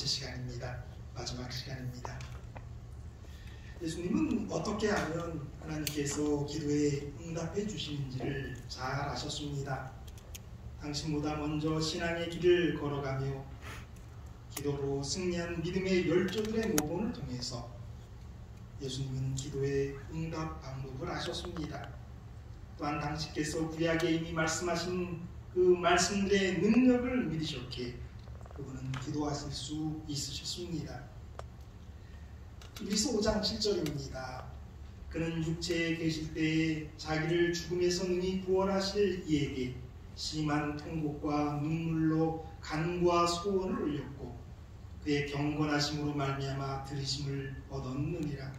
시간입니다. 마지막 시간입니다. 예수님은 어떻게 하면 하나님께서 기도에 응답해 주시는지를 잘 아셨습니다. 당신보다 먼저 신앙의 길을 걸어가며 기도로 승리한 믿음의 열조들의 모범을 통해서 예수님은 기도의 응답 방법을 아셨습니다. 또한 당신께서 구약에 이미 말씀하신 그 말씀들의 능력을 믿으셨기에 그분은 기도하실 수 있으셨습니다. 히브리서 5장 7절입니다. 그는 육체에 계실 때에 자기를 죽음에서 능히 구원하실 이에게 심한 통곡과 눈물로 간구와 소원을 올렸고 그의 경건하심으로 말미암아 들으심을 얻었느니라.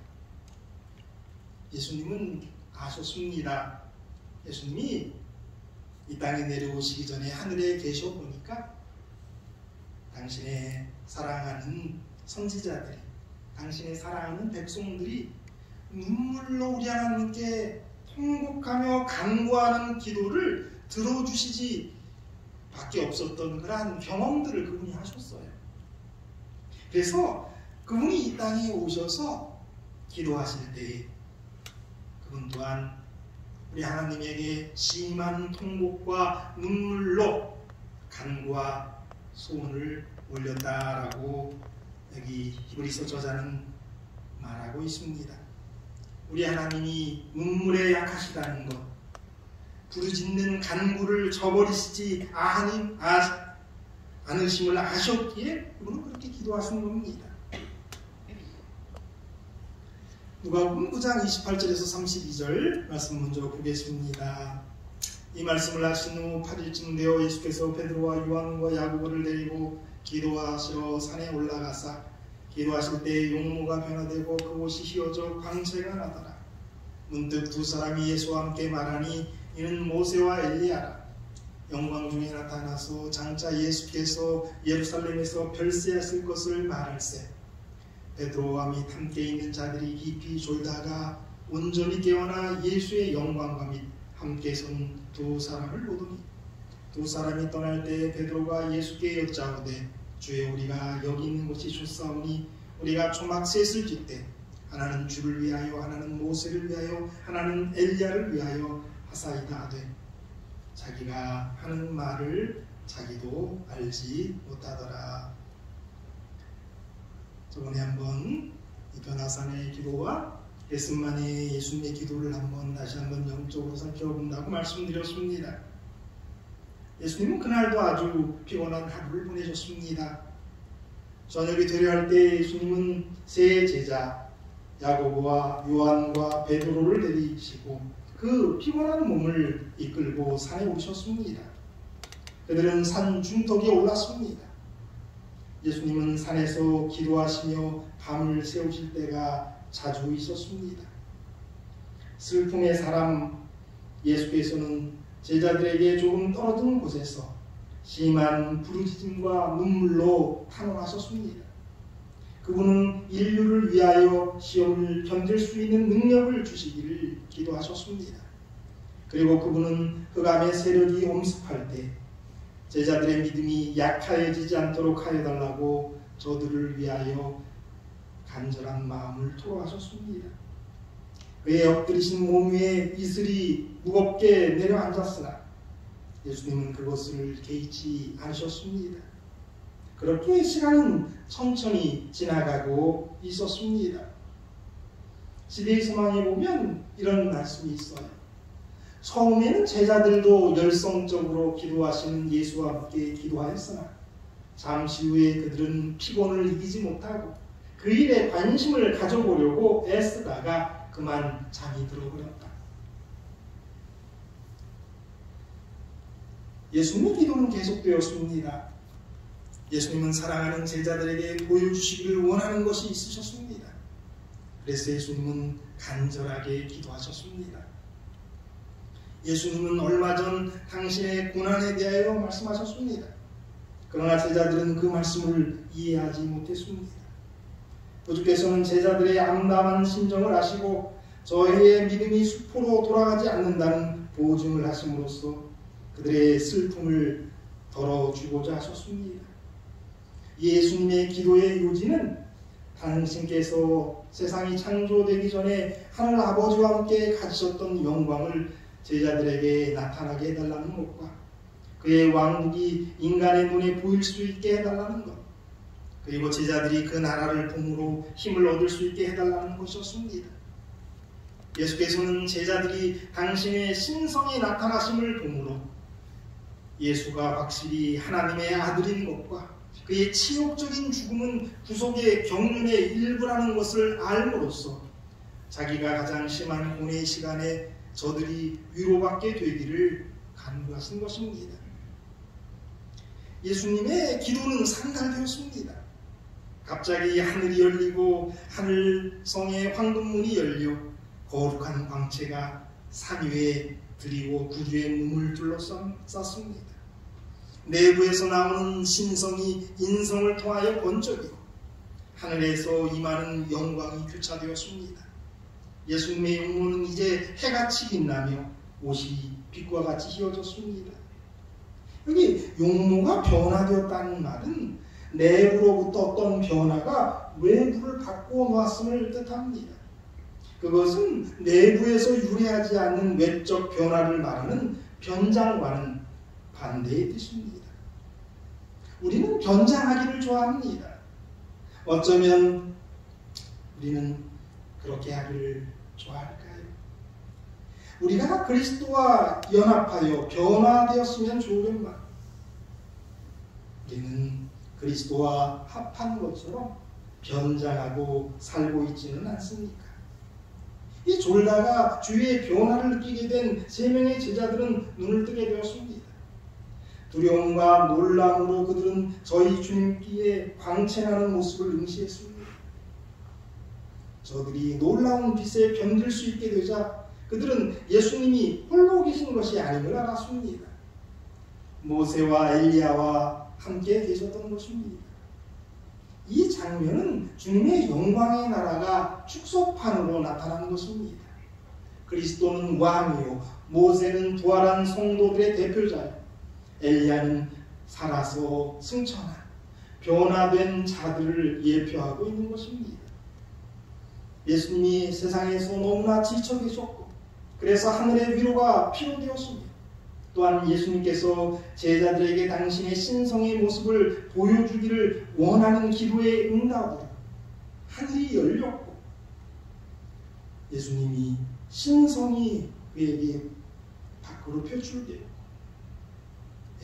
예수님은 아셨습니다. 예수님이 이 땅에 내려오시기 전에 하늘에 계셔 보니까 당신의 사랑하는 선지자들이, 당신의 사랑하는 백성들이 눈물로 우리 하나님께 통곡하며 간구하는 기도를 들어주시지 밖에 없었던 그러한 경험들을 그분이 하셨어요. 그래서 그분이 이 땅에 오셔서 기도하실 때에 그분 또한 우리 하나님에게 심한 통곡과 눈물로 간구와 소원을 올렸다라고 여기 히브리서 저자는 말하고 있습니다. 우리 하나님이 눈물에 약하시다는 것, 부르짖는 간구를 저버리시지 않으심을 아셨기에 그분은 그렇게 기도하신 겁니다. 누가복음 9장 28절에서 32절 말씀 먼저 보겠습니다. 이 말씀을 하신 후 8일쯤 되어 예수께서 베드로와 요한과 야고보를 데리고 기도하시러 산에 올라가사 기도하실 때 용모가 변화되고 그곳이 휘어져 광채가 나더라. 문득 두 사람이 예수와 함께 말하니 이는 모세와 엘리야라. 영광 중에 나타나서 장차 예수께서 예루살렘에서 별세하실 것을 말할세. 베드로와 및 함께 있는 자들이 깊이 졸다가 온전히 깨어나 예수의 영광과 및 함께 선 두 사람을 보더니 두 사람이 떠날 때 베드로가 예수께 여짜오되 주여 우리가 여기 있는 곳이 좋사오니 우리가 초막 셋을 짓되 하나는 주를 위하여 하나는 모세를 위하여 하나는 엘리야를 위하여 하사이다 하되 자기가 하는 말을 자기도 알지 못하더라. 저번에 한번 이 변화산의 기도와 겟세마네 예수님의 기도를 다시 한번 영적으로 살펴본다고 말씀드렸습니다. 예수님은 그날도 아주 피곤한 하루를 보내셨습니다. 저녁이 되려 할 때 예수님은 세 제자 야고보와 요한과 베드로를 데리시고 그 피곤한 몸을 이끌고 산에 오르셨습니다. 그들은 산 중턱에 올랐습니다. 예수님은 산에서 기도하시며 밤을 새우실 때가 자주 있었습니다. 슬픔의 사람 예수께서는 제자들에게 조금 떨어진 곳에서 심한 부르짖음과 눈물로 탄원하셨습니다. 그분은 인류를 위하여 시험을 견딜 수 있는 능력을 주시기를 기도하셨습니다. 그리고 그분은 흑암의 세력이 엄습할 때 제자들의 믿음이 약하여지지 않도록 하여달라고 저들을 위하여 간절한 마음을 토로하셨습니다. 그의 엎드리신 몸 위에 이슬이 무겁게 내려앉았으나 예수님은 그것을 개의치 않으셨습니다. 그렇게 시간은 천천히 지나가고 있었습니다. 시대의 소망에 보면 이런 말씀이 있어요. 처음에는 제자들도 열성적으로 기도하시는 예수와 함께 기도하였으나 잠시 후에 그들은 피곤을 이기지 못하고 그 일에 관심을 가져보려고 애쓰다가 그만 잠이 들어버렸다. 예수님의 기도는 계속되었습니다. 예수님은 사랑하는 제자들에게 보여주시기를 원하는 것이 있으셨습니다. 그래서 예수님은 간절하게 기도하셨습니다. 예수님은 얼마 전 당신의 고난에 대하여 말씀하셨습니다. 그러나 제자들은 그 말씀을 이해하지 못했습니다. 주께서는 제자들의 암담한 심정을 아시고 저희의 믿음이 수포로 돌아가지 않는다는 보증을 하심으로써 그들의 슬픔을 덜어주고자 하셨습니다. 예수님의 기도의 요지는 당신께서 세상이 창조되기 전에 하늘 아버지와 함께 가지셨던 영광을 제자들에게 나타나게 해달라는 것과 그의 왕국이 인간의 눈에 보일 수 있게 해달라는 것, 그리고 제자들이 그 나라를 봄으로 힘을 얻을 수 있게 해달라는 것이었습니다. 예수께서는 제자들이 당신의 신성이 나타나심을 봄으로 예수가 확실히 하나님의 아들인 것과 그의 치욕적인 죽음은 구속의 경륜의 일부라는 것을 알므로써 자기가 가장 심한 고뇌의 시간에 저들이 위로받게 되기를 간구하신 것입니다. 예수님의 기도는 상달되었습니다. 갑자기 하늘이 열리고 하늘성의 황금문이 열려 거룩한 광채가 산 위에 드리고 구주의 몸을 둘러쌌습니다. 내부에서 나오는 신성이 인성을 통하여 번쩍이고 하늘에서 임하는 영광이 교차되었습니다. 예수님의 용모는 이제 해같이 빛나며 옷이 빛과 같이 휘어졌습니다. 여기 용모가 변화되었다는 말은 내부로부터 어떤 변화가 외부를 바꾸어 놓았음을 뜻합니다. 그것은 내부에서 유래하지 않는 외적 변화를 말하는 변장과는 반대의 뜻입니다. 우리는 변장하기를 좋아합니다. 어쩌면 우리는 그렇게 하기를 좋아할까요? 우리가 그리스도와 연합하여 변화되었으면 좋으련만 우리는 그리스도와 합한 것처럼 변장하고 살고 있지는 않습니까? 이 졸다가 주의 변화를 느끼게 된 세 명의 제자들은 눈을 뜨게 되었습니다. 두려움과 놀람으로 그들은 저희 주님께 광채나는 모습을 응시했습니다. 저들이 놀라운 빛에 견딜 수 있게 되자 그들은 예수님이 홀로 계신 것이 아님을 알았습니다. 모세와 엘리야와 함께 계셨던 것입니다. 이 장면은 주님의 영광의 나라가 축소판으로 나타난 것입니다. 그리스도는 왕이요, 모세는 부활한 성도들의 대표자요, 엘리야는 살아서 승천한 변화된 자들을 예표하고 있는 것입니다. 예수님이 세상에서 너무나 지쳐 계셨고 그래서 하늘의 위로가 필요되었습니다. 또한 예수님께서 제자들에게 당신의 신성의 모습을 보여주기를 원하는 기도의 응답으로 하늘이 열렸고 예수님이 신성이 그에게 밖으로 표출되고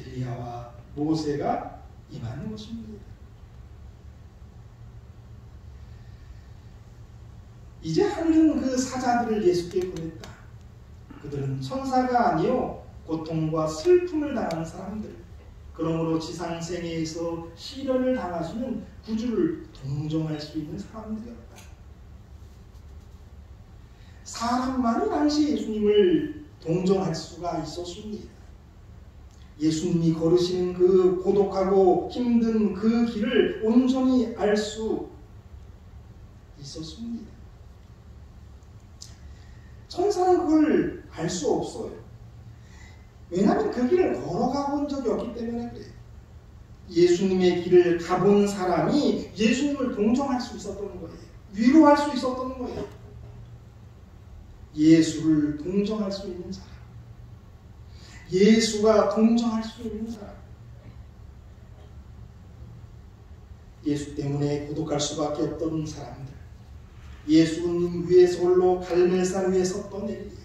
엘리야와 모세가 임하는 것입니다. 이제 하늘은 그 사자들을 예수께 보냈다. 그들은 천사가 아니요 고통과 슬픔을 당하는 사람들, 그러므로 지상생애에서 시련을 당하시는 구주를 동정할 수 있는 사람들이었다. 사람만이 당시 예수님을 동정할 수가 있었습니다. 예수님이 걸으시는 그 고독하고 힘든 그 길을 온전히 알 수 있었습니다. 천사는 그걸 알 수 없어요. 왜냐하면 그 길을 걸어가 본 적이 없기 때문에 그래요. 예수님의 길을 가본 사람이 예수님을 동정할 수 있었던 거예요. 위로할 수 있었던 거예요. 예수를 동정할 수 있는 사람, 예수가 동정할 수 있는 사람, 예수 때문에 고독할 수밖에 없던 사람들, 예수님 위에서 홀로 갈멜산 위에 섰던 엘리야,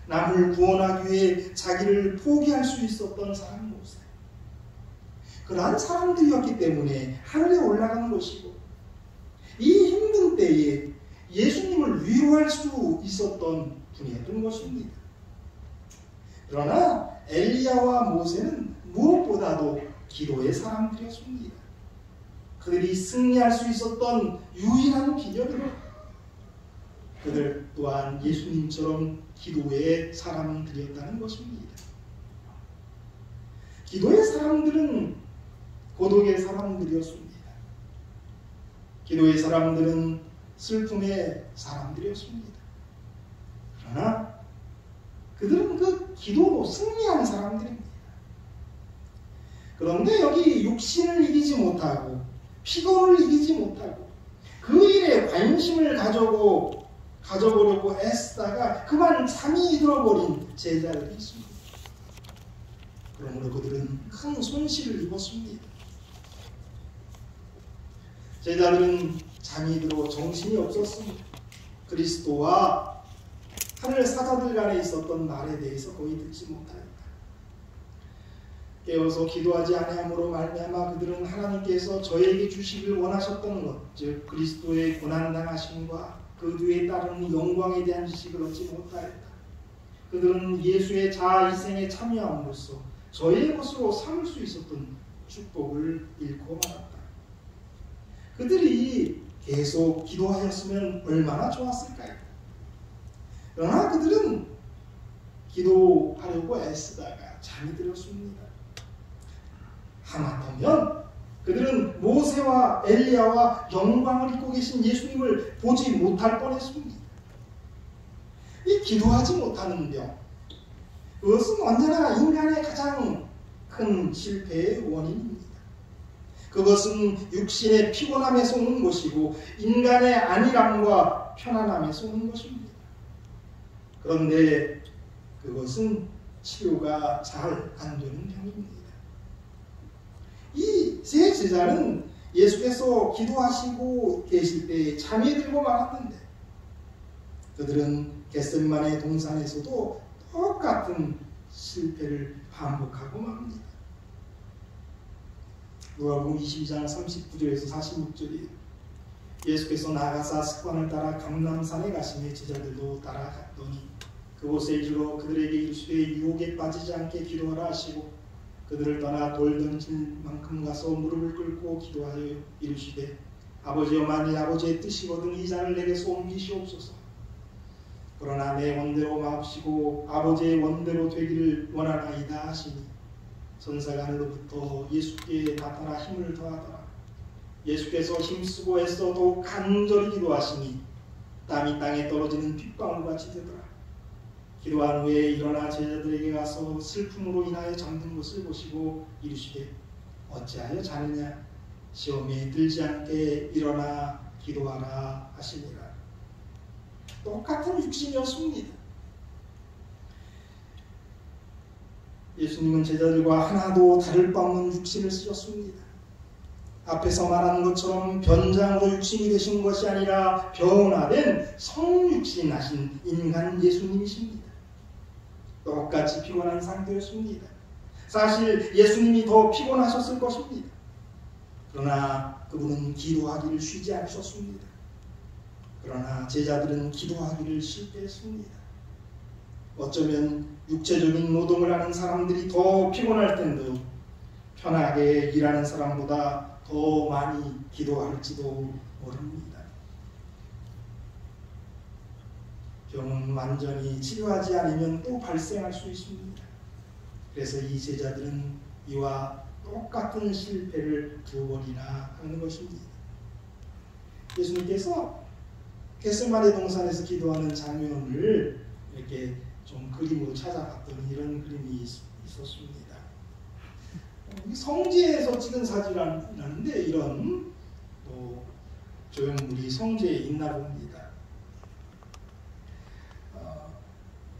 남을 구원하기 위해 자기를 포기할 수 있었던 사람 모세, 그러한 사람들이었기 때문에 하늘에 올라간 것이고 이 힘든 때에 예수님을 위로할 수 있었던 분이었던 것입니다. 그러나 엘리야와 모세는 무엇보다도 기도의 사람들이었습니다. 그들이 승리할 수 있었던 유일한 비결은 그들 또한 예수님처럼 기도의 사람들이었다는 것입니다. 기도의 사람들은 고독의 사람들이었습니다. 기도의 사람들은 슬픔의 사람들이었습니다. 그러나 그들은 그 기도로 승리하는 사람들입니다. 그런데 여기 육신을 이기지 못하고 피곤을 이기지 못하고 그 일에 관심을 가져보려고 애쓰다가 그만 잠이 들어버린 제자들이 있습니다. 그러므로 그들은 큰 손실을 입었습니다. 제자들은 잠이 들어 정신이 없었습니다. 그리스도와 하늘 사자들 간에 있었던 말에 대해서 거의 듣지 못하였다. 깨어서 기도하지 아니함으로 말미암아 그들은 하나님께서 저에게 주시길 원하셨던 것, 즉 그리스도의 고난당하심과 그 뒤에 따르는 영광에 대한 지식을 얻지 못하였다. 그들은 예수의 자아희생에 참여함으로써 저의 것으로 삼을 수 있었던 축복을 잃고 말았다. 그들이 계속 기도하였으면 얼마나 좋았을까요? 그러나 그들은 기도하려고 애쓰다가 잠이 들었습니다. 하마터면 그들은 모세와 엘리야와 영광을 입고 계신 예수님을 보지 못할 뻔했습니다. 이 기도하지 못하는 병, 그것은 언제나 인간의 가장 큰 실패의 원인입니다. 그것은 육신의 피곤함에서 오는 것이고 인간의 안일함과 편안함에서 오는 것입니다. 그런데 그것은 치료가 잘 안 되는 병입니다. 이 세 제자는 예수께서 기도하시고 계실 때 잠이 들고 말았는데 그들은 겟세마네 동산에서도 똑같은 실패를 반복하고 맙니다. 누가복음 22장 39절에서 46절이에요. 예수께서 나가사 습관을 따라 감람산에 가시며 제자들도 따라갔더니 그곳에 이르러 그들에게 이르시되 유혹에 빠지지 않게 기도하라 하시고 그들을 떠나 돌 던질 만큼 가서 무릎을 꿇고 기도하여 이르시되 아버지여 만일 아버지의 뜻이거든 이 잔을 내게서 옮기시옵소서. 그러나 내 원대로 마옵시고 아버지의 원대로 되기를 원하나이다 하시니 천사가 하늘로부터 예수께 나타나 힘을 더하더라. 예수께서 힘쓰고 애써 더욱 간절히 기도하시니 땀이 땅에 떨어지는 빗방울같이 되더라. 기도한 후에 일어나 제자들에게 가서 슬픔으로 인하여 잠든 것을 보시고 이르시되 어찌하여 자느냐 시험에 들지 않게 일어나 기도하라 하시니라. 똑같은 육신이었습니다. 예수님은 제자들과 하나도 다를 바 없는 육신을 쓰셨습니다. 앞에서 말한 것처럼 변장으로 육신이 되신 것이 아니라 변화된 성육신 하신 인간 예수님이십니다. 똑같이 피곤한 상태였습니다. 사실 예수님이 더 피곤하셨을 것입니다. 그러나 그분은 기도하기를 쉬지 않으셨습니다. 그러나 제자들은 기도하기를 실패했습니다. 어쩌면 육체적인 노동을 하는 사람들이 더 피곤할 텐데도 편하게 일하는 사람보다 더 많이 기도할지도 모릅니다. 병은 완전히 치료하지 않으면 또 발생할 수 있습니다. 그래서 이 제자들은 이와 똑같은 실패를 두 번이나 하는 것입니다. 예수님께서 겟세마네 동산에서 기도하는 장면을 이렇게 좀 그림으로 찾아봤더니 이런 그림이 있었습니다. 성지에서 찍은 사진이라는데 이런 조형물이 성지에 있나 봅니다.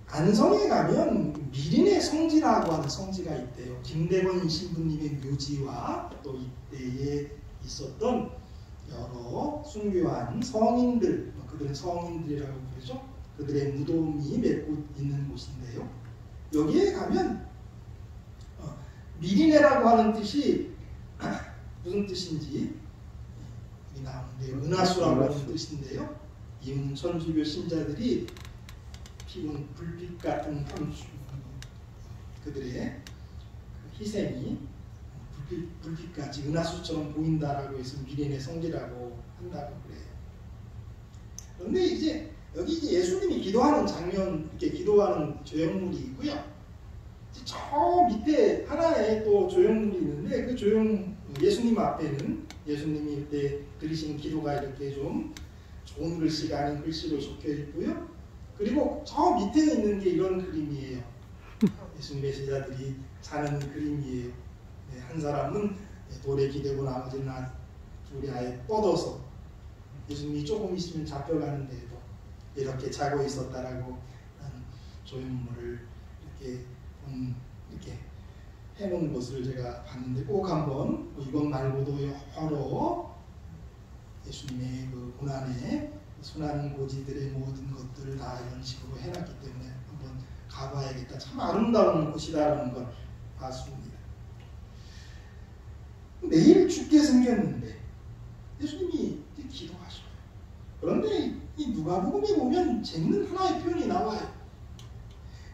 안성에 가면 미린의 성지라고 하는 성지가 있대요. 김대건 신부님의 묘지와 또 이때에 있었던 여러 순교한 성인들, 그들은 성인들이라고 부르죠. 그들의 무덤이 몇 곳 있는 곳인데요. 여기에 가면 미리네라고 하는 뜻이 무슨 뜻인지 여기 나오는데요. 은하수라고 하는 뜻인데요. 이은 천주교 신자들이 피운 불빛 같은 그들의 희생이 불빛같이 은하수처럼 보인다라고 해서 미리네 성지라고 한다고 그래요. 그런데 이제 여기 이제 예수님이 기도하는 장면, 이렇게 기도하는 조형물이 있고요. 저 밑에 하나의 또 조형물이 있는데 그 예수님 앞에는 예수님이 그때 드리신 기도가 이렇게 좀 좋은 글씨가 아닌 글씨로 적혀 있고요. 그리고 저 밑에 있는 게 이런 그림이에요. 예수님의 제자들이 자는 그림이에요. 한 사람은 돌에 기대고 나머지는 둘이 아예 뻗어서 예수님이 조금 있으면 잡혀가는데도 이렇게 자고 있었다라고 조형물을 이렇게 해놓은 것을 제가 봤는데, 꼭 한번 이것 말고도 여러 예수님의 그 고난의 순환 고지들의 모든 것들을 다 이런 식으로 해놨기 때문에 한번 가봐야겠다. 참 아름다운 곳이다라는 걸 봤습니다. 내일 죽게 생겼는데 예수님이 기도하셔요. 그런데 이 누가복음에 보면 재밌는 하나의 표현이 나와요.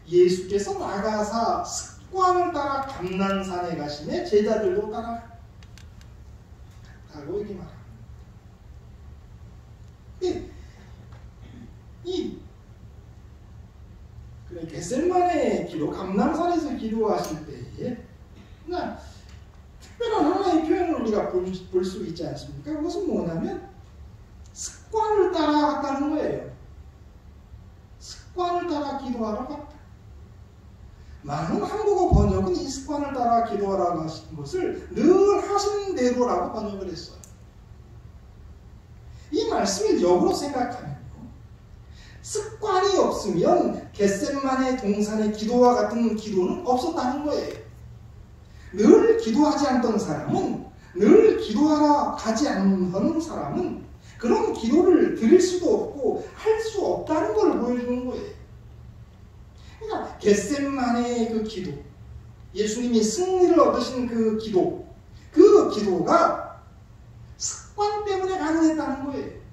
예수께서 나가사 습관을 따라 감난산에 가시매 제자들도 따라가고 이렇게 말합니다. 그래 겟세마네 기도, 감난산에서 기도하실 때에 그냥 특별한 하나의 표현을 우리가 볼 수 있지 않습니까? 그것은 뭐냐면 습관을 따라갔다는 거예요. 습관을 따라 기도하러 갔다. 많은 한국어 번역은 이 습관을 따라 기도하라고 하신 것을 늘 하신 대로라고 번역을 했어요. 이 말씀을 역으로 생각하면요, 습관이 없으면 겟세마네 동산의 기도와 같은 기도는 없었다는 거예요. 늘 기도하지 않던 사람은, 늘 기도하러 가지 않는 사람은 그런 기도를 드릴 수도 없고 할 수 없다는 걸 보여주는 거예요. 그러니까 겟세마네의 그 기도, 예수님이 승리를 얻으신 그 기도가 습관 때문에 가능했다는 거예요.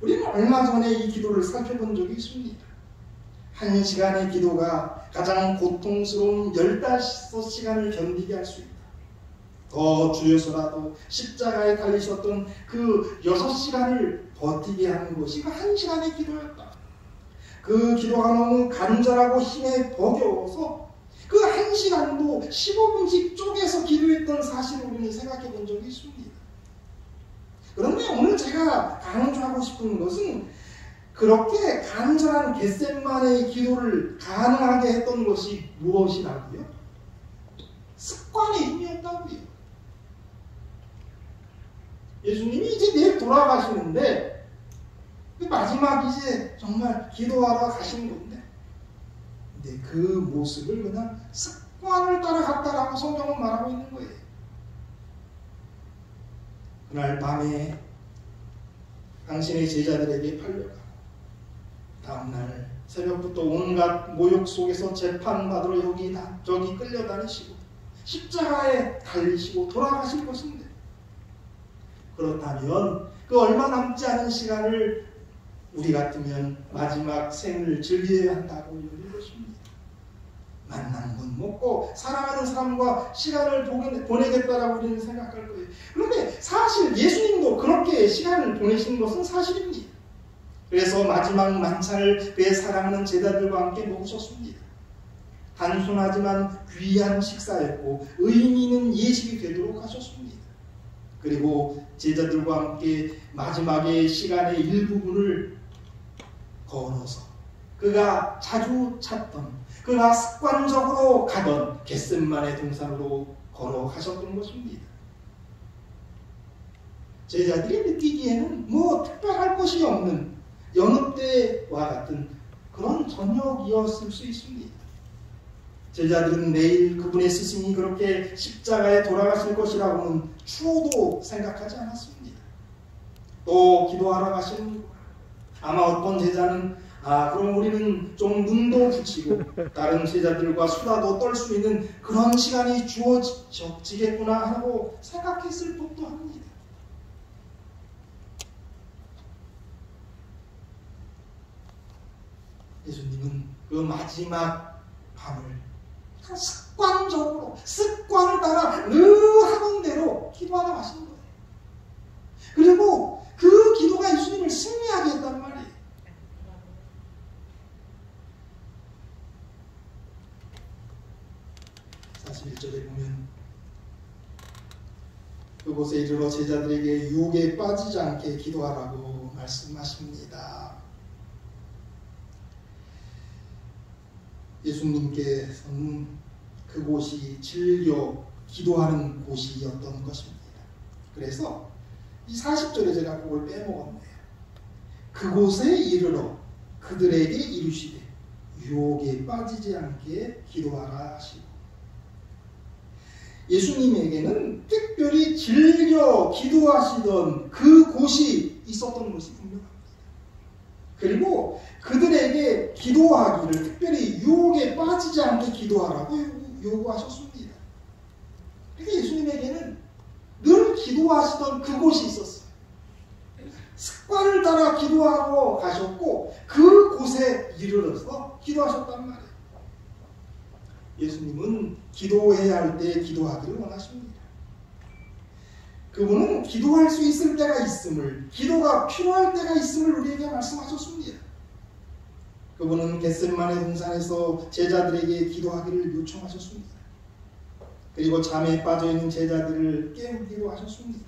우리는 얼마 전에 이 기도를 살펴본 적이 있습니다. 1시간의 기도가 가장 고통스러운 15시간을 견디게 할 수 있다. 더 주여서라도 십자가에 달리셨던 그 6시간을 버티게 하는 것이 그 1시간의 기도였다. 그 기도가 너무 간절하고 힘에 버겨워서 그 1시간도 15분씩 쪼개서 기도했던 사실을 우리는 생각해 본 적이 있습니다. 그런데 오늘 제가 강조하고 싶은 것은 그렇게 간절한 겟세마네의 기도를 가능하게 했던 것이 무엇이라고요? 습관의 힘이었다고요. 예수님이 이제 내일 돌아가시는데 마지막 이제 정말 기도하러 가시는 건데, 근데 그 모습을 그냥 습관을 따라갔다라고 성경은 말하고 있는 거예요. 그날 밤에 당신의 제자들에게 팔려가고 다음날 새벽부터 온갖 모욕 속에서 재판받으러 여기 저기 끌려다니시고 십자가에 달리시고 돌아가실 것인데, 그렇다면 그 얼마 남지 않은 시간을 우리 같으면 마지막 생을 즐겨야 한다고 여길 것입니다. 만나는 건 먹고 사랑하는 사람과 시간을 보내겠다라고 우리는 생각할 거예요. 그런데 사실 예수님도 그렇게 시간을 보내시는 것은 사실입니다. 그래서 마지막 만찬을 그의 사랑하는 제자들과 함께 먹으셨습니다. 단순하지만 귀한 식사였고 의미 있는 예식이 되도록 하셨습니다. 그리고 제자들과 함께 마지막의 시간의 일부분을 걸어서 그가 자주 찾던, 그가 습관적으로 가던 겟세마네 동산으로 걸어가셨던 것입니다. 제자들이 느끼기에는 뭐 특별할 것이 없는 여느 때와 같은 그런 저녁이었을 수 있습니다. 제자들은 내일 그분의 스승이 그렇게 십자가에 돌아가실 것이라고는 추호도 생각하지 않았습니다. 또 기도하러 가시는, 아마 어떤 제자는 그럼 우리는 좀 눈도 붙이고 다른 제자들과 수다도 떨 수 있는 그런 시간이 주어지겠구나 하고 생각했을 법도 합니다. 예수님은 그 마지막 밤을 습관적으로, 습관을 따라 늘 하던 대로 기도하러 가시는 거예요. 그리고 그 기도가 예수님을 승리하게 했단 말이에요. 사실 1절에 보면 그곳에 이르러 제자들에게 유혹에 빠지지 않게 기도하라고 말씀하십니다. 예수님께서는 그곳이 즐겨 기도하는 곳이었던 것입니다. 그래서 이 40절에 제가 그걸 빼먹었네요. 그곳에 이르러 그들에게 이르시되 유혹에 빠지지 않게 기도하라 하시고, 예수님에게는 특별히 즐겨 기도하시던 그 곳이 있었던 것이 분명합니다. 그리고 그들에게 기도하기를 특별히 유혹에 빠지지 않게 기도하라고 요구하셨습니다. 그러니까 예수님에게는 늘 기도하시던 그곳이 있었어요. 습관을 따라 기도하러 가셨고 그곳에 이르러서 기도하셨단 말이에요. 예수님은 기도해야 할 때 기도하기를 원하십니다. 그분은 기도할 수 있을 때가 있음을, 기도가 필요할 때가 있음을 우리에게 말씀하셨습니다. 그분은 겟세마네 동산에서 제자들에게 기도하기를 요청하셨습니다. 그리고 잠에 빠져있는 제자들을 깨우기로 하셨습니다.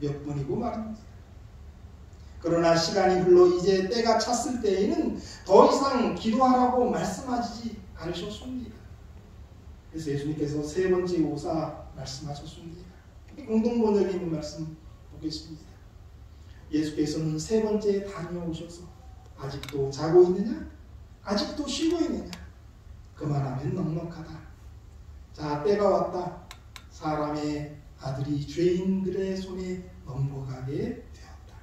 몇 번이고 말입니다. 그러나 시간이 흘러 이제 때가 찼을 때에는 더 이상 기도하라고 말씀하지 않으셨습니다. 그래서 예수님께서 세 번째 오사 말씀하셨습니다. 공동번역에 있는 말씀 보겠습니다. 예수께서는 세 번째 다녀오셔서 아직도 자고 있느냐? 아직도 쉬고 있느냐? 그만하면 넉넉하다. 자, 때가 왔다. 사람의 아들이 죄인들의 손에 넘어가게 되었다.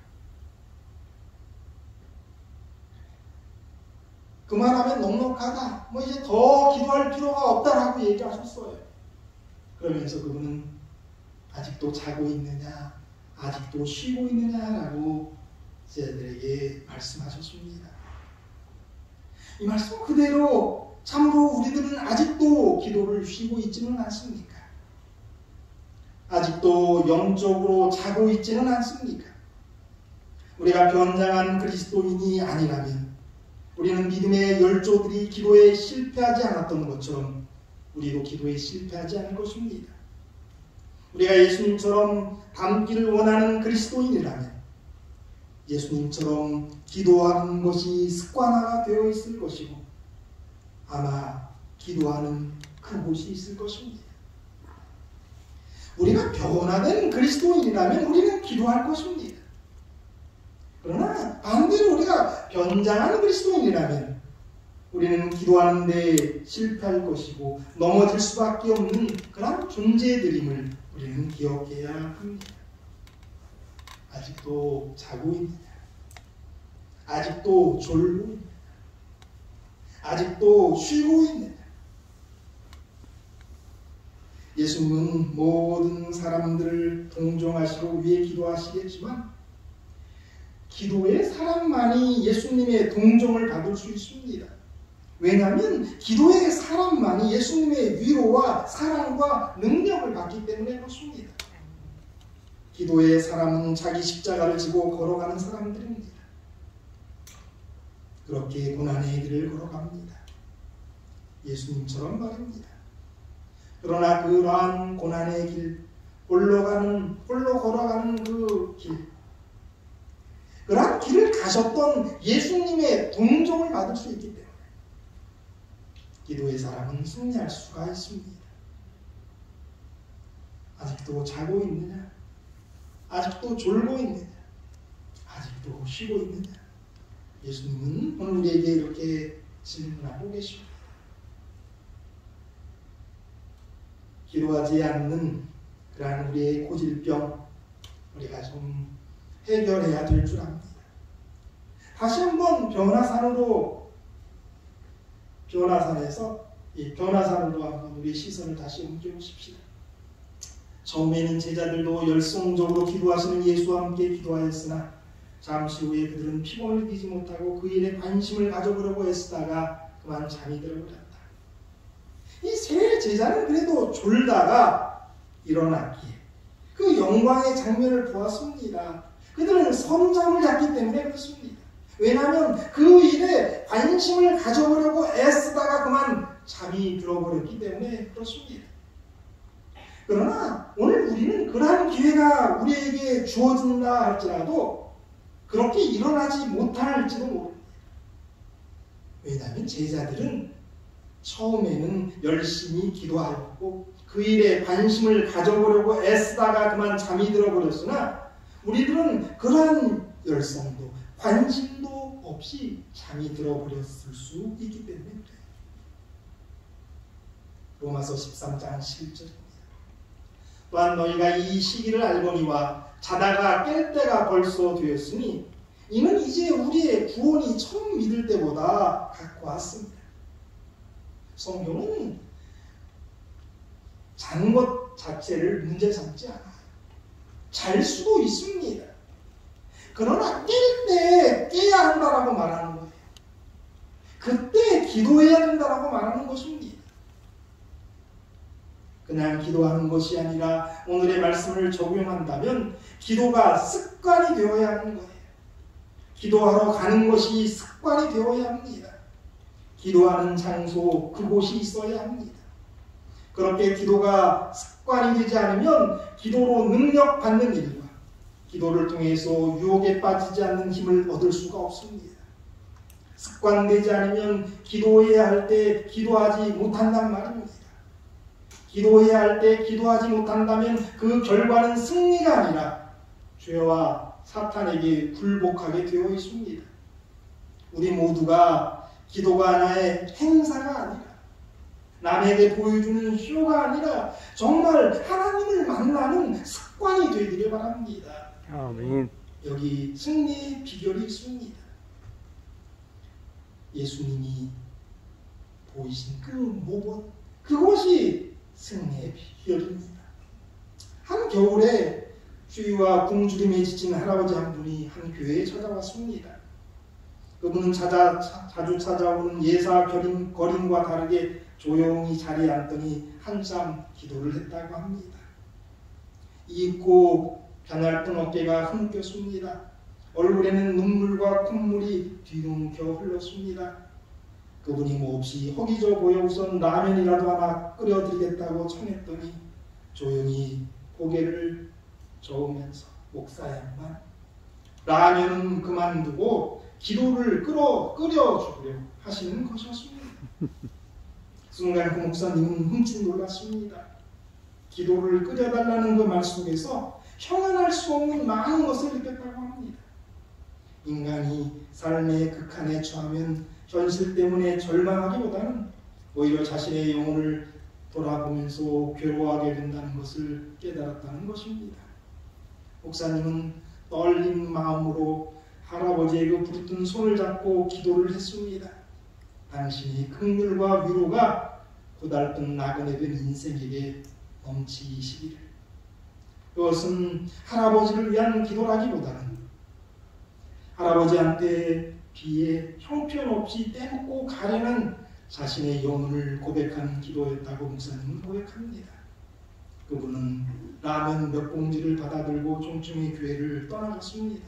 그만하면 넉넉하다. 뭐 이제 더 기도할 필요가 없다라고 얘기하셨어요. 그러면서 그분은 아직도 자고 있느냐, 아직도 쉬고 있느냐라고 제자들에게 말씀하셨습니다. 이 말씀 그대로 참으로 우리들은 아직도 기도를 쉬고 있지는 않습니까? 아직도 영적으로 자고 있지는 않습니까? 우리가 변장한 그리스도인이 아니라면 우리는 믿음의 열조들이 기도에 실패하지 않았던 것처럼 우리도 기도에 실패하지 않을 것입니다. 우리가 예수님처럼 닮기를 원하는 그리스도인이라면 예수님처럼 기도하는 것이 습관화가 되어 있을 것이고 아마 기도하는 그곳이 있을 것입니다. 우리가 변화된 그리스도인이라면 우리는 기도할 것입니다. 그러나 반대로 우리가 변장한 그리스도인이라면 우리는 기도하는 데 실패할 것이고 넘어질 수밖에 없는 그런 존재들임을 우리는 기억해야 합니다. 아직도 자고 있느냐? 아직도 졸고 있느냐? 아직도 쉬고 있느냐? 예수님은 모든 사람들을 동정하시고 위해 기도하시겠지만 기도의 사람만이 예수님의 동정을 받을 수 있습니다. 왜냐하면 기도의 사람만이 예수님의 위로와 사랑과 능력을 받기 때문에 그렇습니다. 기도의 사람은 자기 십자가를 지고 걸어가는 사람들입니다. 그렇게 고난의 길을 걸어갑니다. 예수님처럼 말입니다. 그러나 그러한 고난의 길, 홀로 걸어가는 그 길, 그러한 길을 가셨던 예수님의 동정을 받을 수 있기 때문에 기도의 사람은 승리할 수가 있습니다. 아직도 자고 있느냐? 아직도 졸고 있느냐? 아직도 쉬고 있느냐? 예수님은 오늘 우리에게 이렇게 질문하고 계십니다. 기도하지 않는 그러한 우리의 고질병 우리가 좀 해결해야 될 줄 압니다. 다시 한번 변화산에서 이 변화산으로 한번 우리의 시선을 다시 옮겨보십시다. 처음에는 제자들도 열성적으로 기도하시는 예수와 함께 기도하였으나 잠시 후에 그들은 피곤을 이기지 못하고 그 일에 관심을 가져보려고 애쓰다가 그만 잠이 들어버렸다. 이 세 제자는 그래도 졸다가 일어났기에 그 영광의 장면을 보았습니다. 그들은 선잠을 잤기 때문에 그렇습니다. 왜냐하면 그 일에 관심을 가져보려고 애쓰다가 그만 잠이 들어버렸기 때문에 그렇습니다. 그러나 오늘 우리는 그러한 기회가 우리에게 주어진다 할지라도 그렇게 일어나지 못할지도 모릅니다. 왜냐하면 제자들은 처음에는 열심히 기도하였고 그 일에 관심을 가져보려고 애쓰다가 그만 잠이 들어버렸으나 우리들은 그러한 열성도 관심도 없이 잠이 들어버렸을 수 있기 때문에 그래요. 로마서 13장 11절입니다. 또한 너희가 이 시기를 알거니와 자다가 깰 때가 벌써 되었으니 이는 이제 우리의 구원이 처음 믿을 때보다 갖고 왔습니다. 성경은 자는 것 자체를 문제 삼지 않아요. 잘 수도 있습니다. 그러나 깰 때 깨야 한다라고 말하는 거예요. 그때 기도해야 된다라고 말하는 것입니다. 그냥 기도하는 것이 아니라 오늘의 말씀을 적용한다면 기도가 습관이 되어야 하는 거예요. 기도하러 가는 것이 습관이 되어야 합니다. 기도하는 장소, 그곳이 있어야 합니다. 그렇게 기도가 습관이 되지 않으면 기도로 능력받는 일과 기도를 통해서 유혹에 빠지지 않는 힘을 얻을 수가 없습니다. 습관되지 않으면 기도해야 할 때 기도하지 못한단 말입니다. 기도해야 할 때 기도하지 못한다면 그 결과는 승리가 아니라 죄와 사탄에게 굴복하게 되어 있습니다. 우리 모두가 기도가 하나의 행사가 아니라 남에게 보여주는 쇼가 아니라 정말 하나님을 만나는 습관이 되기를 바랍니다. 아멘. 여기 승리의 비결이 있습니다. 예수님이 보이신 그 모범, 그것이 승리의 비결입니다. 한 겨울에 추위와 굶주림에 지친 할아버지 한 분이 한 교회에 찾아왔습니다. 그분은 자주 찾아오는 예사 거림과 다르게 조용히 자리에 앉더니 한참 기도를 했다고 합니다. 이윽고 가냘픈 어깨가 흔꼈습니다. 얼굴에는 눈물과 콧물이 뒤뚱겨 흘렀습니다. 그분이 몹시 허기져 보여 우선 라면이라도 하나 끓여드리겠다고 청했더니 조용히 고개를 저으면서 목사 양반, 라면은 그만두고 기도를 끓여주려 하시는 것이었습니다. 순간 그 목사님은 흠칫 놀랐습니다. 기도를 끓여달라는 그 말 속에서 형언할 수 없는 많은 것을 느꼈다고 합니다. 인간이 삶의 극한에 처하면 현실 때문에 절망하기보다는 오히려 자신의 영혼을 돌아보면서 괴로워하게 된다는 것을 깨달았다는 것입니다. 목사님은 떨린 마음으로 할아버지의 그 부르뜬 손을 잡고 기도를 했습니다. 당신이 긍휼과 위로가 고달픈 나그네 된 인생에게 넘치시기를. 그것은 할아버지를 위한 기도라기보다는 할아버지한테 비해 형편없이 떼먹고 가련한 자신의 영혼을 고백하는 기도였다고 목사님은 고백합니다. 그분은 라면 몇 봉지를 받아들고 종충의 교회를 떠나갔습니다.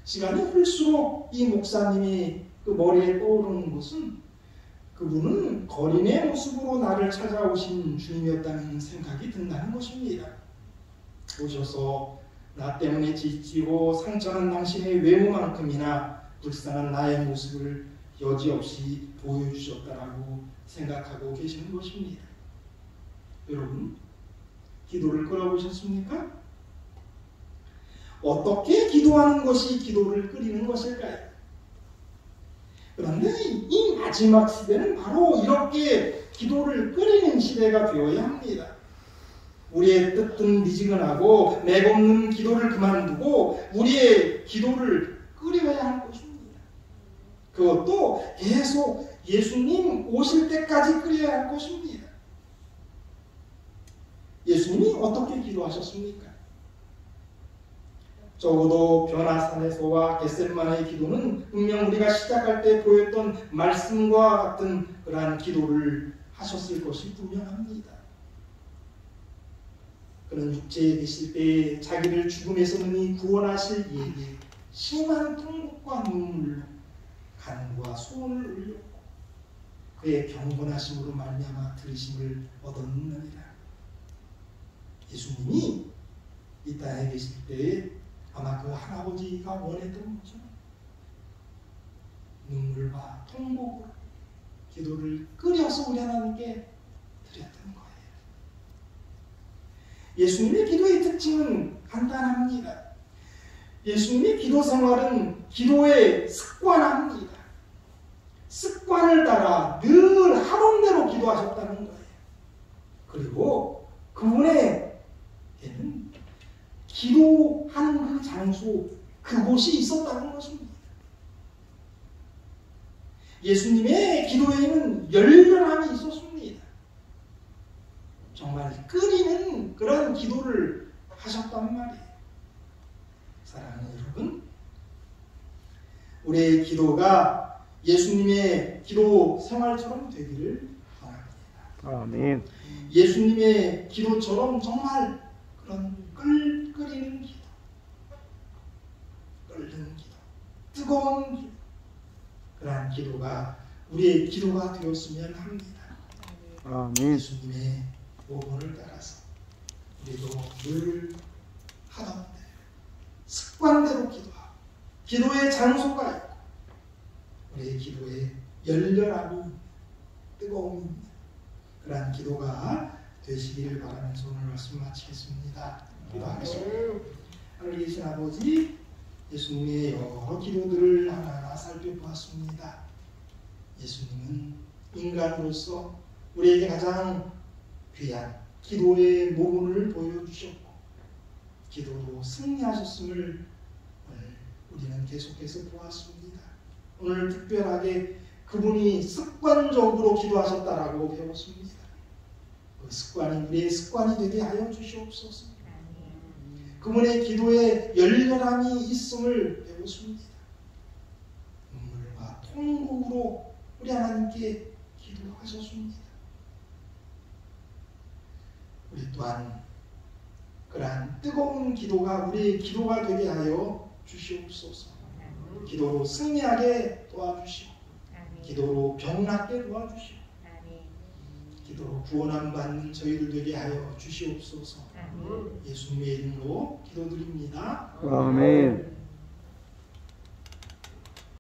시간이 흘수록 이 목사님이 그 머리에 떠오르는 것은 그분은 거린의 모습으로 나를 찾아오신 주님이었다는 생각이 든다는 것입니다. 오셔서 나 때문에 지치고 상처난 당신의 외모만큼이나 불쌍한 나의 모습을 여지없이 보여주셨다라고 생각하고 계시는 것입니다. 여러분, 기도를 끌어보셨습니까? 어떻게 기도하는 것이 기도를 끓이는 것일까요? 그런데 이 마지막 시대는 바로 이렇게 기도를 끓이는 시대가 되어야 합니다. 우리의 뜻은 미지근하고 맥없는 기도를 그만두고 우리의 기도를 끓여야 할 것입니다. 그것도 계속 예수님 오실 때까지 끓여야 할 것입니다. 예수님이 어떻게 기도하셨습니까? 적어도 변화산에서와 겟세마네의 기도는 분명 우리가 시작할 때 보였던 말씀과 같은 그러한 기도를 하셨을 것이 분명합니다. 그는 육체에 계실 때 자기를 죽음에서 능히 구원하실 이에게 심한 통곡과 눈물로 간과 소원을 올렸고 그의 경건하심으로 말미암아 들으심을 얻었느니라. 예수님이 이 땅에 계실 때에 아마 그 할아버지가 원했던 것처럼 눈물과 통곡으로 기도를 끓여서 우리 하나님께 드렸던 거예요. 예수님의 기도의 특징은 간단합니다. 예수님의 기도 생활은 기도에 습관합니다. 습관을 따라 늘 하던 대로 기도하셨다는 거예요. 그리고 그분에게는 기도하는 그 장소, 그곳이 있었다는 것입니다. 예수님의 기도에는 열렬함이 있었습니다. 정말 끓이는 그런 기도를 하셨단 말이에요. 사랑하는 여러분, 우리의 기도가 예수님의 기도 생활처럼 되기를 바랍니다. 아멘. 예수님의 기도처럼 정말 그런 끓이는 기도, 끓는 기도, 뜨거운 기도, 그러한 기도가 우리의 기도가 되었으면 합니다. 아멘. 예수님의 모본을 따라서 우리도 늘 하던 대로 습관대로 기도하고 기도의 장소가 있고 우리의 기도에 열렬함이 뜨거움이 있는 그러한 기도가 되시기를 바라면서 오늘 말씀 마치겠습니다. 기도하겠습니다. 하늘 계신 아버지, 예수님의 여러 기도들을 하나하나 살펴보았습니다. 예수님은 인간으로서 우리에게 가장 귀한 기도의 모본을 보여주셨고 기도로 승리하셨음을 오늘 우리는 계속해서 보았습니다. 오늘 특별하게 그분이 습관적으로 기도하셨다라고 배웠습니다. 그 습관이 우리의 습관이 되게 하여 주시옵소서. 그분의 기도에 열렬함이 있음을 배웠습니다. 눈물과 통곡으로 우리 하나님께 기도하셨습니다. 우리 또한 그러한 뜨거운 기도가 우리의 기도가 되게 하여 주시옵소서. 기도로 승리하게 도와주시고 기도로 병낫게 도와주시고 기도로 구원함 받는 저희들 되게 하여 주시옵소서. 예수님의 이름으로 기도드립니다. 아멘.